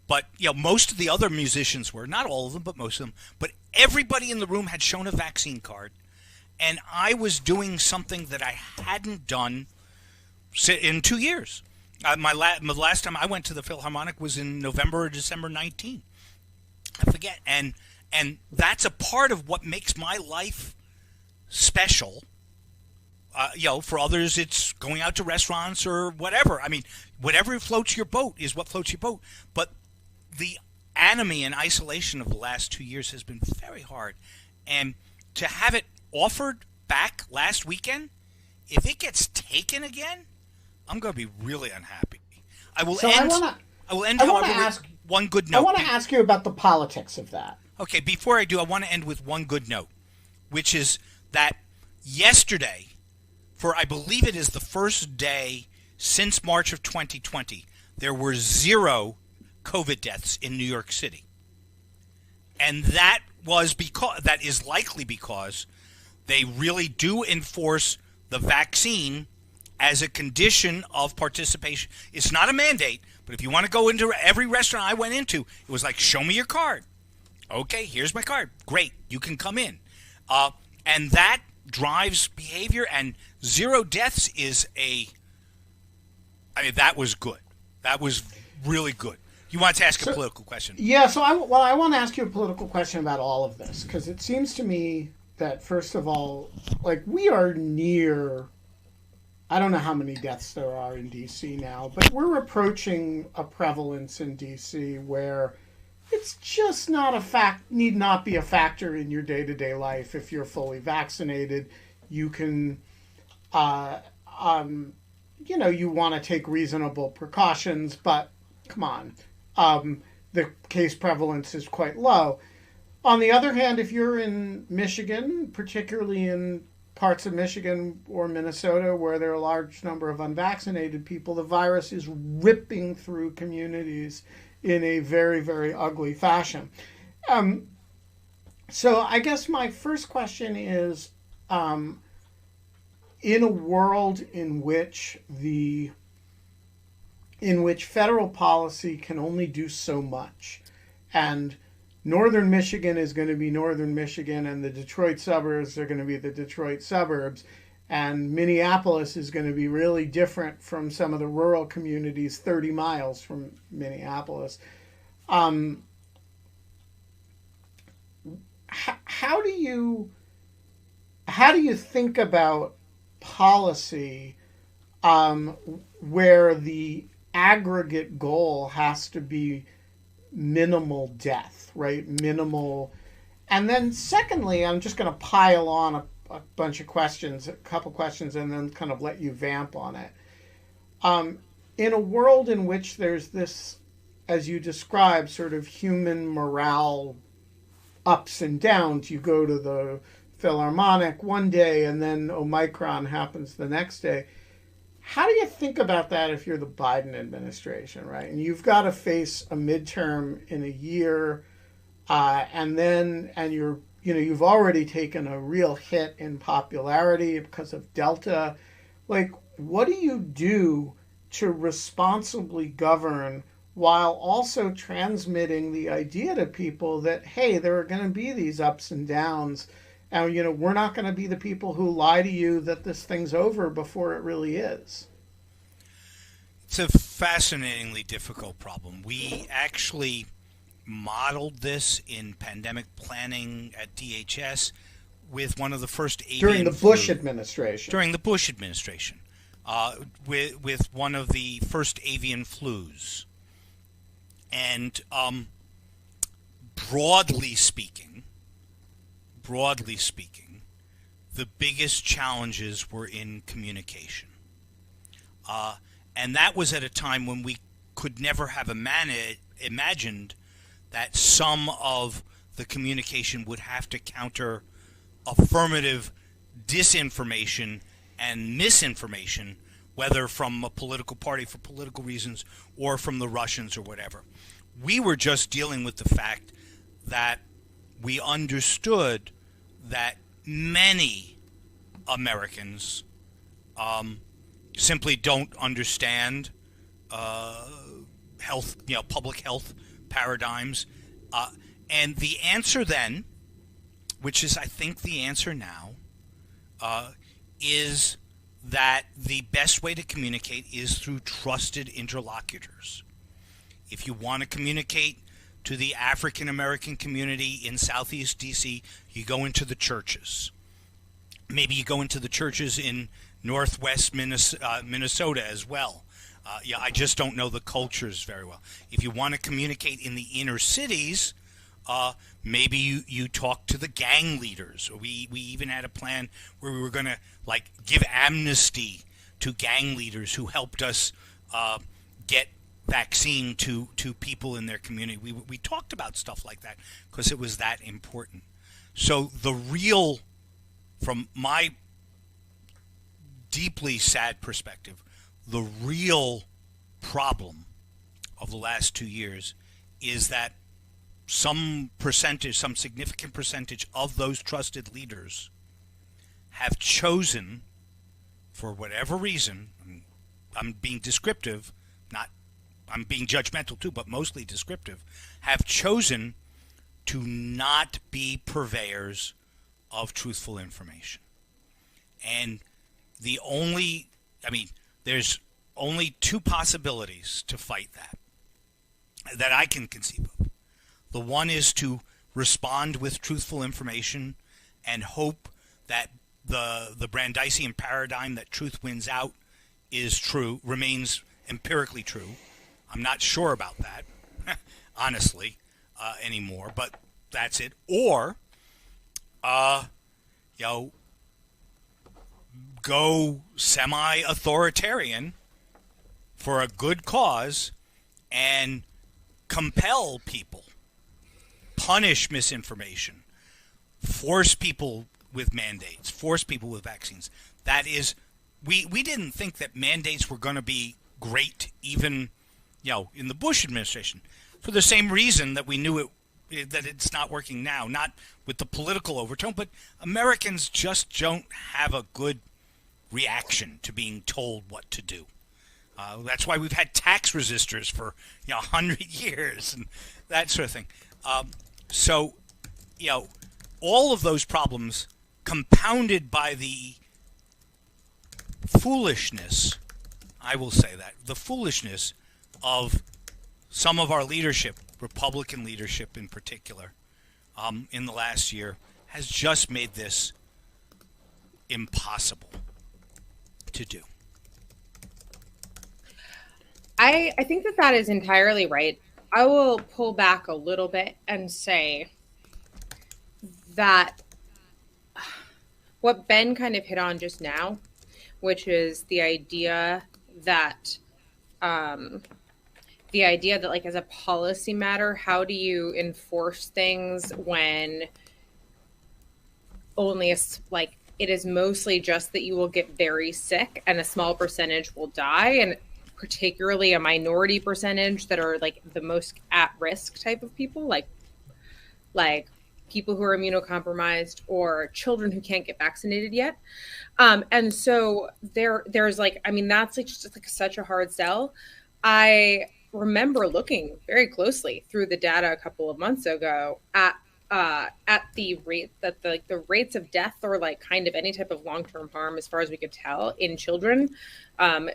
But most of the other musicians were, not all of them, but most of them. But everybody in the room had shown a vaccine card, and I was doing something that I hadn't done in 2 years. My last time I went to the Philharmonic was in November or December 19. I forget, and that's a part of what makes my life special. For others, it's going out to restaurants or whatever. I mean, whatever floats your boat is what floats your boat. But the anomie and isolation of the last 2 years has been very hard. And to have it offered back last weekend, if it gets taken again, I'm going to be really unhappy. I will end, however, with one good note. I want to ask you about the politics of that. Okay, before I do, I want to end with one good note, which is that yesterday, for I believe it is the first day since March of 2020, there were 0 COVID deaths in New York City. And that is likely because they really do enforce the vaccine as a condition of participation. It's not a mandate, but if you want to go into every restaurant I went into, it was like, show me your card. Okay, here's my card. Great, you can come in. And that drives behavior, and 0 deaths that was good. That was really good. You want to ask a political question? Yeah, so I want to ask you a political question about all of this, because it seems to me that, first of all, like, we are near, I don't know how many deaths there are in D.C. now, but we're approaching a prevalence in D.C. where it's just need not be a factor in your day-to-day life. If you're fully vaccinated, you can, you want to take reasonable precautions, but come on. The case prevalence is quite low. On the other hand, if you're in Michigan, particularly in parts of Michigan or Minnesota where there are a large number of unvaccinated people, the virus is ripping through communities in a very, very ugly fashion. So I guess my first question is, in a world in which federal policy can only do so much, and Northern Michigan is going to be Northern Michigan, and the Detroit suburbs are going to be the Detroit suburbs, and Minneapolis is going to be really different from some of the rural communities 30 miles from Minneapolis. How do you think about policy where the aggregate goal has to be minimal death, right? Minimal. And then secondly, I'm just going to pile on a bunch of questions, a couple questions, and then kind of let you vamp on it. In a world in which there's this, as you describe, sort of human morale ups and downs, you go to the Philharmonic one day and then Omicron happens the next day. How do you think about that if you're the Biden administration, right? And you've got to face a midterm in a year, and you've already taken a real hit in popularity because of Delta. Like, what do you do to responsibly govern while also transmitting the idea to people that, hey, there are going to be these ups and downs. And, we're not going to be the people who lie to you that this thing's over before it really is. It's a fascinatingly difficult problem. We actually modeled this in pandemic planning at DHS with one of the first avian during the Bush administration. During the Bush administration, with one of the first avian flus, and broadly speaking, the biggest challenges were in communication, and that was at a time when we could never have imagined that some of the communication would have to counter affirmative disinformation and misinformation, whether from a political party for political reasons or from the Russians or whatever. We were just dealing with the fact that we understood that many Americans simply don't understand health, public health paradigms. And the answer then, which is I think the answer now, is that the best way to communicate is through trusted interlocutors. If you want to communicate to the African American community in Southeast DC, you go into the churches. Maybe you go into the churches in Northwest Minnesota as well. I just don't know the cultures very well. If you want to communicate in the inner cities, maybe you talk to the gang leaders. We even had a plan where we were going to give amnesty to gang leaders who helped us get vaccine to people in their community. We talked about stuff like that because it was that important. So from my deeply sad perspective, the real problem of the last 2 years is that some significant percentage of those trusted leaders have chosen, for whatever reason, I'm being descriptive, I'm being judgmental too, but mostly descriptive, have chosen to not be purveyors of truthful information. And there's only two possibilities to fight that I can conceive of. The one is to respond with truthful information and hope that the Brandeisian paradigm that truth wins out is true, remains empirically true. I'm not sure about that, honestly, anymore, but that's it. Or, go semi-authoritarian for a good cause and compel people, punish misinformation, force people with mandates, force people with vaccines. That is, we didn't think that mandates were going to be great even, in the Bush administration, for the same reason that we knew that it's not working now, not with the political overtone, but Americans just don't have a good reaction to being told what to do. That's why we've had tax resistors for 100 years and that sort of thing. So, all of those problems compounded by the foolishness, I will say that, the foolishness of some of our leadership, Republican leadership in particular, in the last year, has just made this impossible to do. I think that is entirely right. I will pull back a little bit and say that what Ben kind of hit on just now, which is the idea that as a policy matter, how do you enforce things when only it is mostly just that you will get very sick and a small percentage will die, and particularly a minority percentage that are the most at risk type of people, like people who are immunocompromised or children who can't get vaccinated yet. And so there's like, I mean, that's like just like such a hard sell. I remember looking very closely through the data a couple of months ago at the rate that the rates of death or like kind of any type of long-term harm, as far as we could tell, in children. And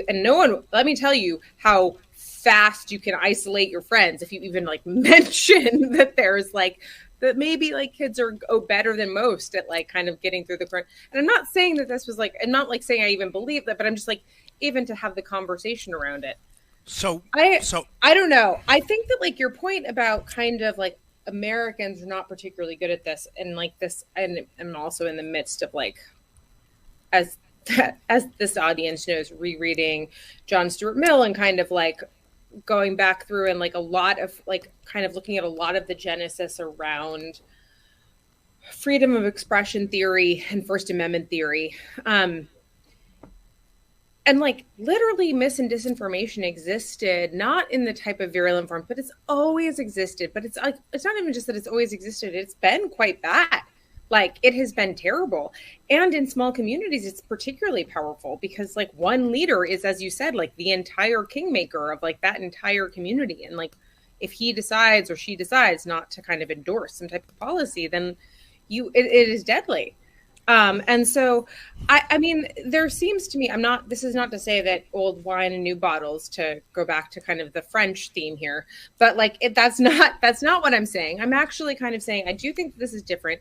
no one, let me tell you how fast you can isolate your friends if you even like mention that there's like that maybe like kids are better than most at like kind of getting through the current. And I'm not saying that this was like, I'm not like saying I even believe that, but I'm just like, even to have the conversation around it. So I don't know. I think that like your point about kind of like Americans are not particularly good at this, and like this, and I'm also in the midst of like, as this audience knows, rereading John Stuart Mill and kind of like going back through and like a lot of like kind of looking at a lot of the genesis around freedom of expression theory and First Amendment theory. And like literally mis and disinformation existed, not in the type of virulent form, but it's always existed. But it's like, it's not even just that it's always existed. It's been quite bad. Like it has been terrible. And in small communities, it's particularly powerful because like one leader is, as you said, like the entire kingmaker of like that entire community. And like, if he decides or she decides not to kind of endorse some type of policy, then it is deadly. And so, I mean, there seems to me, this is not to say that old wine and new bottles, to go back to kind of the French theme here, but like, that's not what I'm saying. I'm actually kind of saying, I do think that this is different,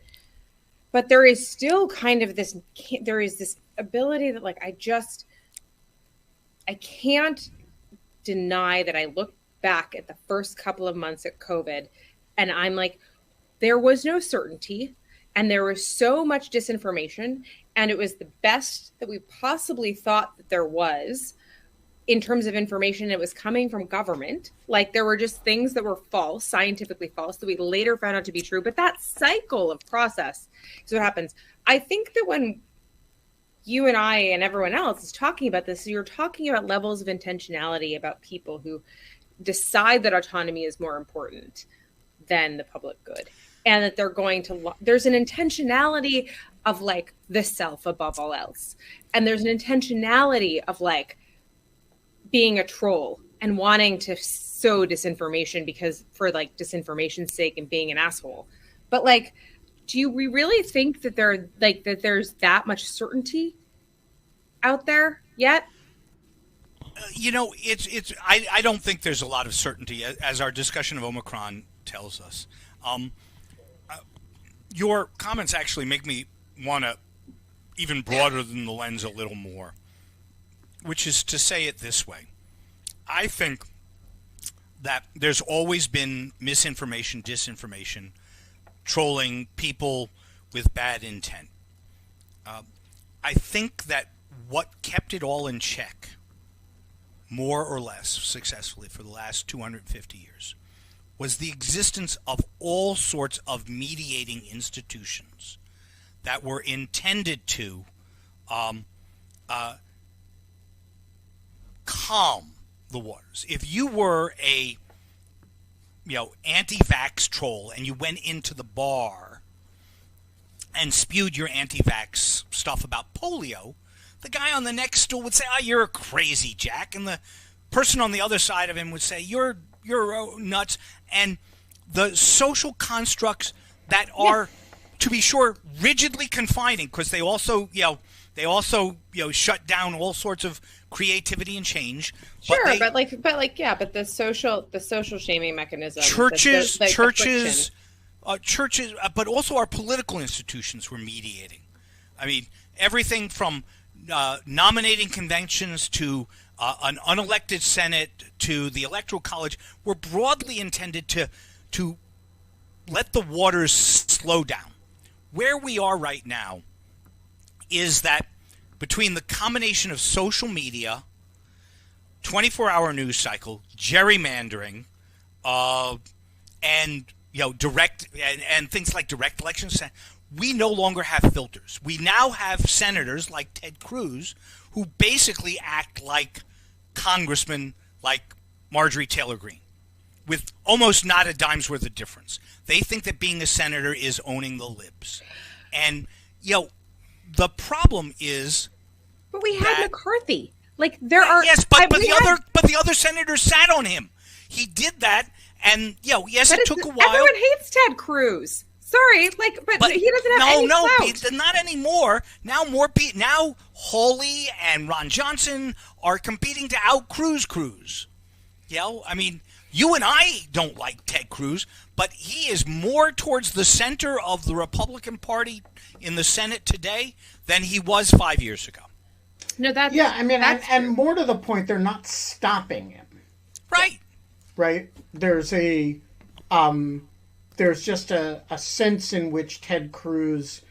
but there is still kind of this ability that like, I can't deny that I look back at the first couple of months at COVID and I'm like, there was no certainty. And there was so much disinformation, and it was the best that we possibly thought that there was in terms of information. It was coming from government. Like there were just things that were false, scientifically false, that we later found out to be true. But that cycle of process is what happens. I think that when you and I and everyone else is talking about this, you're talking about levels of intentionality about people who decide that autonomy is more important than the public good. And that they're going to, there's an intentionality of like the self above all else. And there's an intentionality of like being a troll and wanting to sow disinformation because for like disinformation's sake and being an asshole. But like, we really think that there's that much certainty out there yet? You know, I don't think there's a lot of certainty, as our discussion of Omicron tells us. Your comments actually make me want to even broader than the lens a little more, which is to say it this way. I think that there's always been misinformation, disinformation, trolling, people with bad intent. I think that what kept it all in check, more or less successfully for the last 250 years, was the existence of all sorts of mediating institutions that were intended to calm the waters. If you were a anti-vax troll and you went into the bar and spewed your anti-vax stuff about polio, the guy on the next stool would say, "Oh, you're a crazy Jack," and the person on the other side of him would say, "You're nuts." And the social constructs that are, to be sure, rigidly confining, because they also shut down all sorts of creativity and change. Sure, but the social shaming mechanism. Churches, but also our political institutions were mediating. I mean, everything from nominating conventions to an unelected Senate to the Electoral College were broadly intended to let the waters slow down. Where we are right now is that between the combination of social media, 24-hour news cycle, gerrymandering, and direct and things like direct elections, we no longer have filters. We now have senators like Ted Cruz who basically act like congressmen like Marjorie Taylor Greene. with almost not a dime's worth of difference. They think that being a senator is owning the libs. And, the problem is... But we had McCarthy. Like, there are... Yes, but the other senators sat on him. He did that, and, yes, it took a while. Everyone hates Ted Cruz. Sorry, but he doesn't have any clout. Not anymore. Now now Hawley and Ron Johnson are competing to out-Cruz. I mean, you and I don't like Ted Cruz, but he is more towards the center of the Republican Party in the Senate today than he was 5 years ago. No, that's and more to the point, they're not stopping him. Right. Right. There's just a sense in which Ted Cruz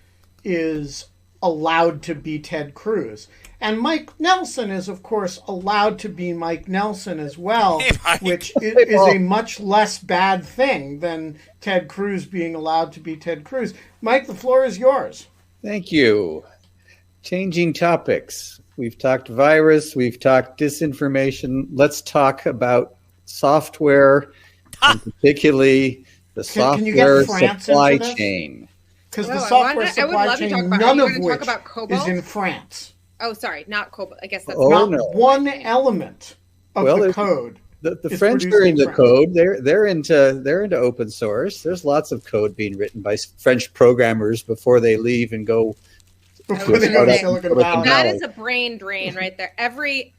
is allowed to be Ted Cruz. And Mike Nelson is, of course, allowed to be Mike Nelson as well, which is a much less bad thing than Ted Cruz being allowed to be Ted Cruz. Mike, the floor is yours. Thank you. Changing topics. We've talked virus. We've talked disinformation. Let's talk about software, and particularly the software supply chain. Because the software supply chain, none of which is in France. Oh, sorry, not Cobalt. I guess that's not one element of the code. The French are into code. They're into open source. There's lots of code being written by French programmers before they leave and go. Before they go to Silicon Valley. That is a brain drain right there. Every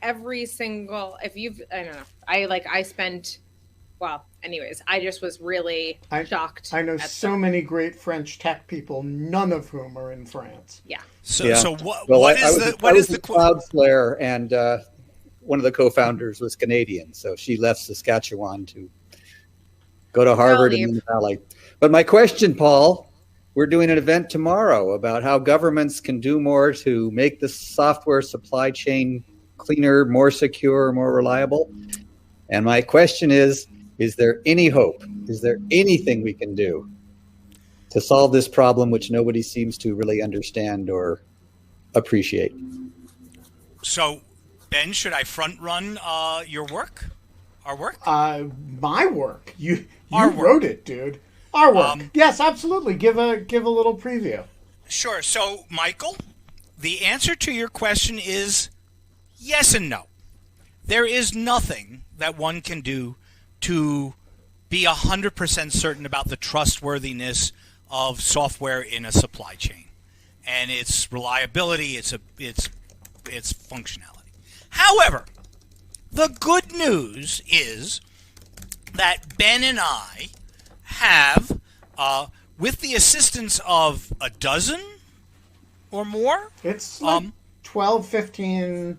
single, I don't know. I spent. Well, anyways, I just was really shocked. I know so many great French tech people, none of whom are in France. Yeah. So what is the Cloudflare, and one of the co-founders was Canadian, so she left Saskatchewan to go to Harvard in the Valley. But my question, Paul, we're doing an event tomorrow about how governments can do more to make the software supply chain cleaner, more secure, more reliable. And my question is there any hope? Is there anything we can do to solve this problem, which nobody seems to really understand or appreciate? So, Ben, should I front run your work? Our work? My work. You wrote it, dude. Our work. Yes, absolutely. Give a little preview. Sure. So, Michael, the answer to your question is yes and no. There is nothing that one can do to be 100% certain about the trustworthiness of software in a supply chain and its reliability, its functionality. However, the good news is that Ben and I have, with the assistance of a dozen or more, it's like 12, 15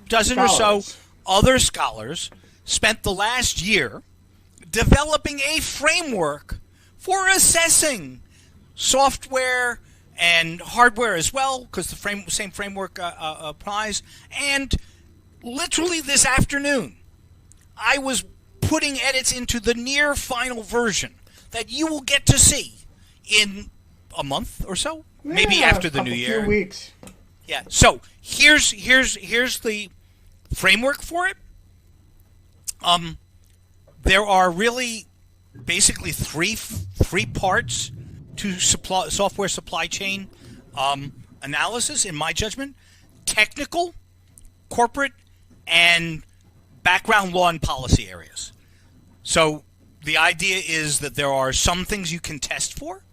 dozen scholars or so other scholars, spent the last year developing a framework for assessing software and hardware as well, because the same framework applies. And literally this afternoon, I was putting edits into the near final version that you will get to see in a month or so, maybe after the new year. 2 weeks. Yeah. So here's the framework for it. There are really basically three parts to software supply chain analysis, in my judgment: technical, corporate, and background law and policy areas. So the idea is that there are some things you can test for,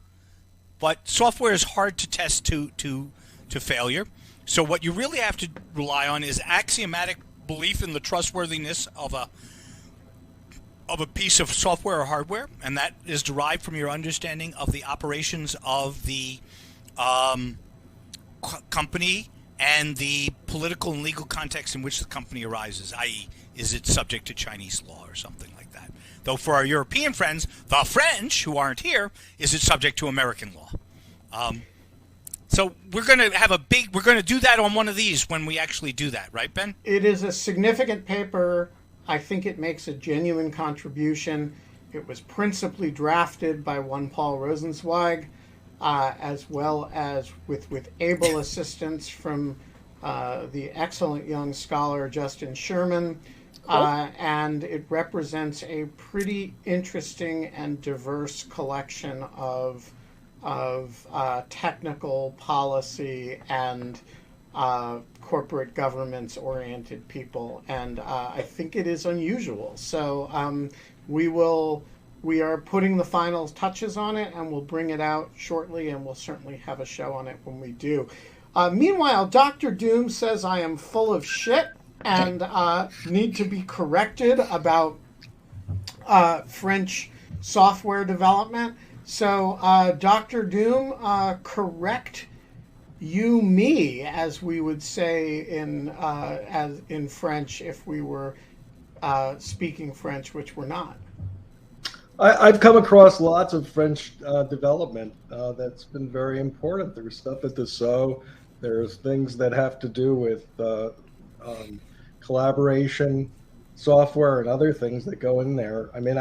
but software is hard to test to failure. So what you really have to rely on is axiomatic belief in the trustworthiness of a piece of software or hardware, and that is derived from your understanding of the operations of the company and the political and legal context in which the company arises, i.e., is it subject to Chinese law or something like that? Though for our European friends, the French, who aren't here, is it subject to American law? So we're going to do that on one of these when we actually do that, right, Ben? It is a significant paper. I think it makes a genuine contribution. It was principally drafted by one Paul Rosenzweig, as well as with able assistance from the excellent young scholar Justin Sherman. and it represents a pretty interesting and diverse collection of technical policy and corporate governance oriented people, and I think it is unusual. So we are putting the final touches on it, and we'll bring it out shortly, and we'll certainly have a show on it when we do. Meanwhile, Dr. Doom says I am full of shit and need to be corrected about French software development. So, Dr. Doom, correct you me, as we would say as in French if we were speaking French, which we're not. I've come across lots of French development that's been very important. There's stuff at Dassault. There's things that have to do with collaboration, software, and other things that go in there. I mean,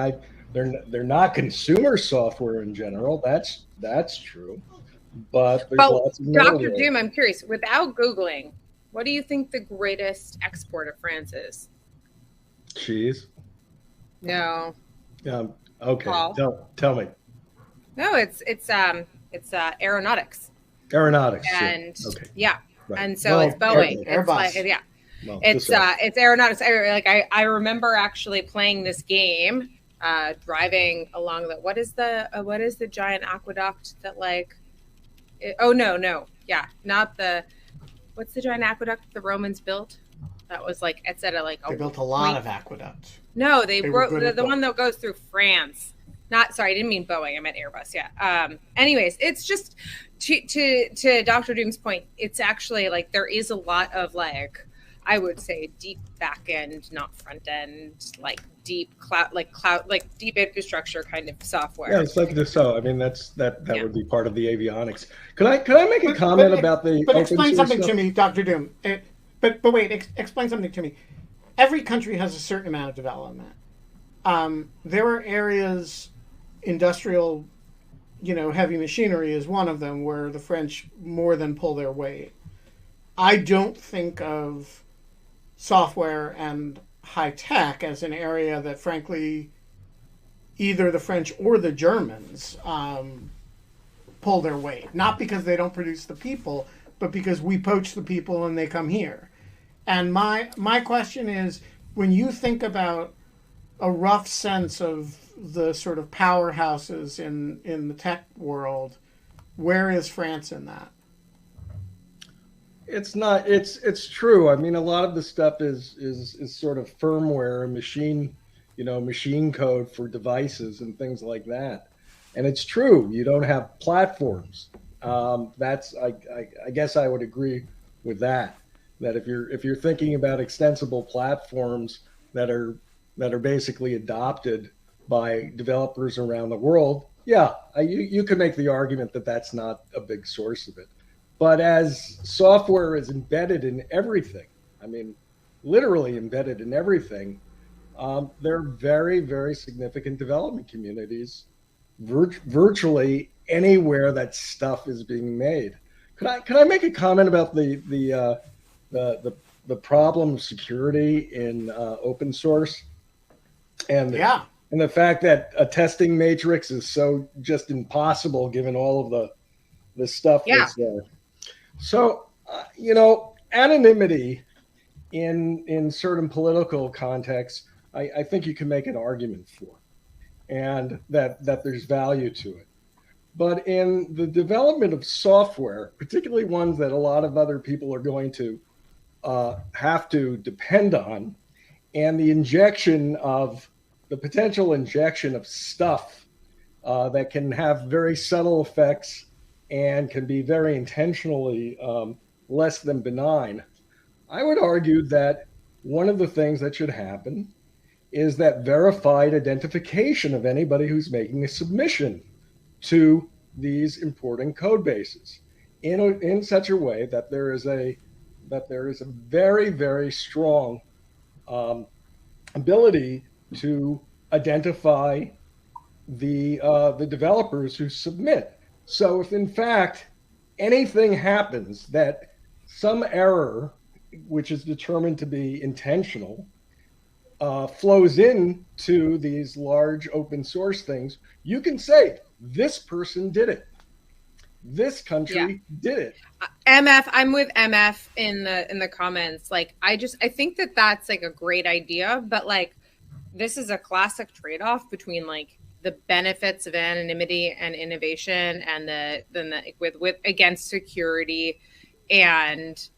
they're not consumer software in general. That's true. But there's lots of Dr. Doom, I'm curious. Without Googling, what do you think the greatest export of France is? Cheese. No. Okay. Paul? Tell me. No, it's aeronautics. Aeronautics. And right. And so it's Boeing. Airbus. It's aeronautics. I remember actually playing this game, driving along what is the giant aqueduct that what's the giant aqueduct the Romans built? That was it's at they built a lot of aqueducts. No, they wrote the one that goes through France. I didn't mean Boeing. I meant Airbus. Yeah. Anyways, it's just to Dr. Doom's point. It's actually there is a lot of I would say deep back end, not front end, deep cloud, deep infrastructure kind of software. Yeah, it's like Dassault. I mean, that would be part of the avionics. Could I make a comment about the? But explain something to me, Dr. Doom. But wait, explain something to me. Every country has a certain amount of development. There are areas, industrial, heavy machinery is one of them, where the French more than pull their weight. I don't think of software and high tech as an area that, frankly, either the French or the Germans pull their weight. Not because they don't produce the people, but because we poach the people and they come here. And my question is, when you think about a rough sense of the sort of powerhouses in the tech world, where is France in that? It's not. It's true. I mean, a lot of the stuff is sort of firmware and machine code for devices and things like that. And it's true. You don't have platforms. I guess I would agree with that. That if you're thinking about extensible platforms that are basically adopted by developers around the world, you can make the argument that that's not a big source of it. But as software is embedded in everything, I mean, literally embedded in everything, there are very, very significant development communities virtually anywhere that stuff is being made. Could I make a comment about the problem of security in open source, and the fact that a testing matrix is so just impossible given all of the stuff that's there. So anonymity in certain political contexts, I think you can make an argument for, and that there's value to it. But in the development of software, particularly ones that a lot of other people are going to have to depend on, and the potential injection of stuff that can have very subtle effects and can be very intentionally less than benign, I would argue that one of the things that should happen is that verified identification of anybody who's making a submission to these important code bases in such a way that there is a very, very strong ability to identify the developers who submit. So if in fact anything happens that some error, which is determined to be intentional, flows into these large open source things, you can say this person did it. This country did it. MF, I'm with MF in the comments. Like, I think that that's like a great idea, but like, this is a classic trade-off between like the benefits of anonymity and innovation, and with against security and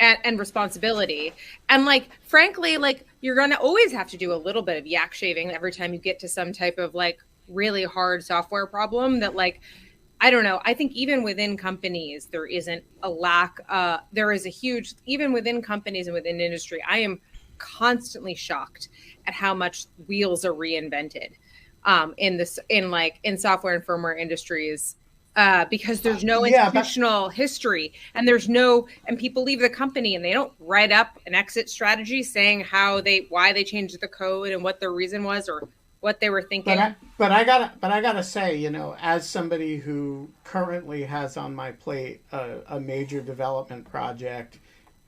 and responsibility. And like, frankly, like, you're gonna always have to do a little bit of yak shaving every time you get to some type of like really hard software problem that, like, I don't know. I think even within companies, there isn't a lack. There is a huge, even within companies and within industry, I am constantly shocked at how much wheels are reinvented in software and firmware industries, because there's no institutional history, and and people leave the company and they don't write up an exit strategy saying why they changed the code and what their reason was or what they were thinking. But I gotta say, you know, as somebody who currently has on my plate a major development project,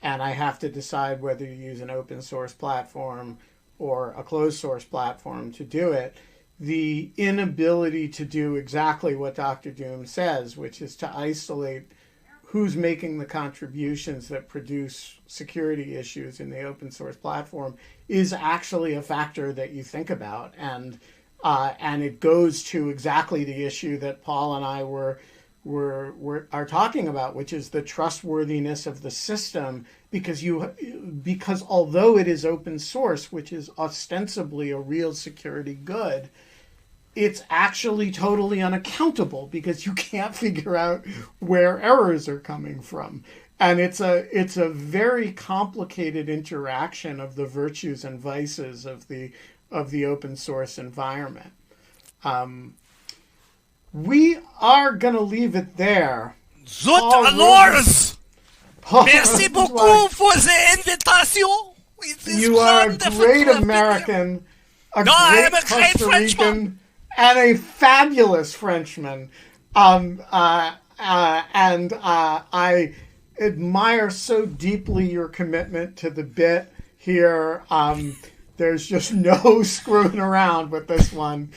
and I have to decide whether to use an open source platform or a closed source platform to do it, the inability to do exactly what Dr. Doom says, which is to isolate who's making the contributions that produce security issues in the open source platform, is actually a factor that you think about. And it goes to exactly the issue that Paul and I are talking about, which is the trustworthiness of the system, because although it is open source, which is ostensibly a real security good, it's actually totally unaccountable because you can't figure out where errors are coming from. And it's a very complicated interaction of the virtues and vices of the open source environment. We are going to leave it there. Zut alors! Merci beaucoup for the invitation. You are a great American, I am a great Costa Frenchman. Rican, and a fabulous Frenchman. And I admire so deeply your commitment to the bit here. There's just no screwing around with this one.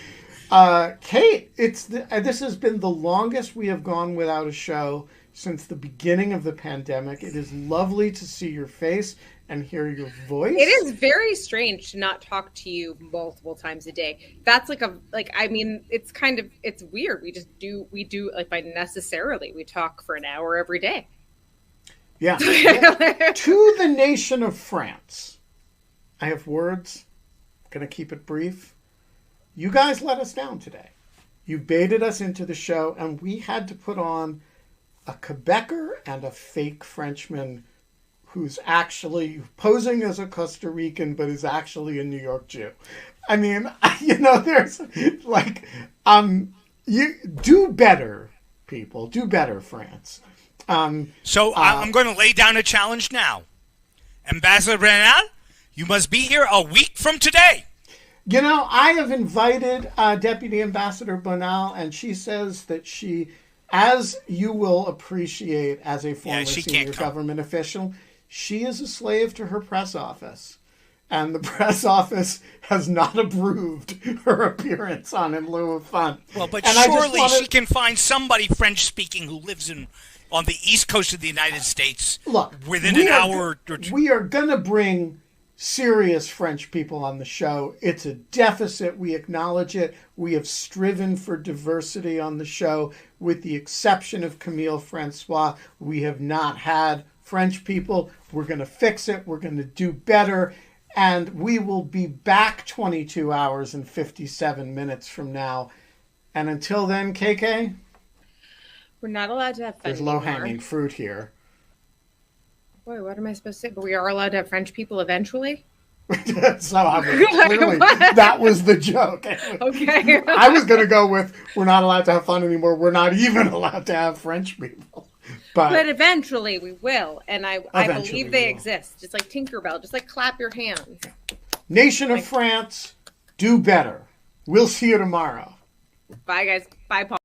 Kate, this has been the longest we have gone without a show since the beginning of the pandemic. It is lovely to see your face and hear your voice. It is very strange to not talk to you multiple times a day. That's it's weird. We do by necessarily, we talk for an hour every day. Yeah. To the nation of France, I have words. I'm going to keep it brief. You guys let us down today. You baited us into the show, and we had to put on a Quebecer and a fake Frenchman who's actually posing as a Costa Rican, but is actually a New York Jew. I mean, you know, there's like, you do better, people. Do better, France. So I'm going to lay down a challenge now. Ambassador Bernal, you must be here a week from today. You know, I have invited Deputy Ambassador Bonal, and she says that she, as you will appreciate as a former senior government official, she is a slave to her press office. And the press office has not approved her appearance on In Lieu of Fun. Well, but surely she can find somebody French-speaking who lives on the east coast of the United States within an hour or two. We are going to bring serious French people on the show. It's a deficit. We acknowledge it. We have striven for diversity on the show. With the exception of Camille Francois, we have not had French people. We're going to fix it. We're going to do better. And we will be back 22 hours and 57 minutes from now. And until then, KK? We're not allowed to have fun. There's low-hanging fruit here. Boy, what am I supposed to say? But we are allowed to have French people eventually? So clearly, that was the joke. Okay. I was going to go with, we're not allowed to have fun anymore. We're not even allowed to have French people. But eventually we will. And I believe they exist. Just like Tinkerbell. Just like clap your hands. Nation of France, do better. We'll see you tomorrow. Bye, guys. Bye, Paul.